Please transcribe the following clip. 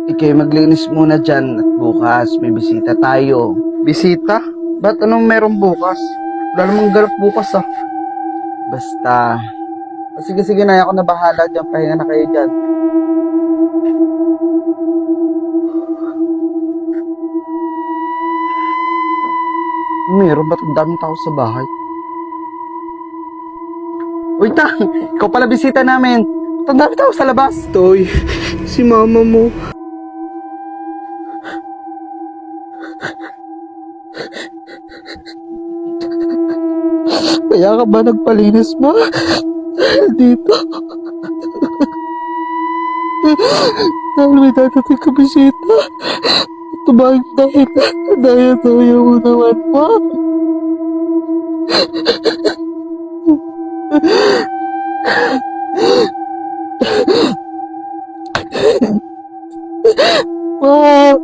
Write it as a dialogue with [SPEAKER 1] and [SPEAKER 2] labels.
[SPEAKER 1] Ikay maglinis muna dyan at bukas may bisita tayo.
[SPEAKER 2] Bisita? Ba't anong meron bukas? Wala namang ganap bukas ah.
[SPEAKER 1] Basta,
[SPEAKER 2] Sige, na ako na bahala dyan. Pahinga na kayo dyan. Meron ba't ang daming tao sa bahay? Uy, Tang! Ikaw pala bisita namin. Ba't ang daming tao sa labas?
[SPEAKER 3] Toy, si mama mo.
[SPEAKER 2] Kaya ka ba nagpalinis mo? Dito. Dahil may dadating ka bisita. Tumahig dahil daw yung unawan mo. Ma!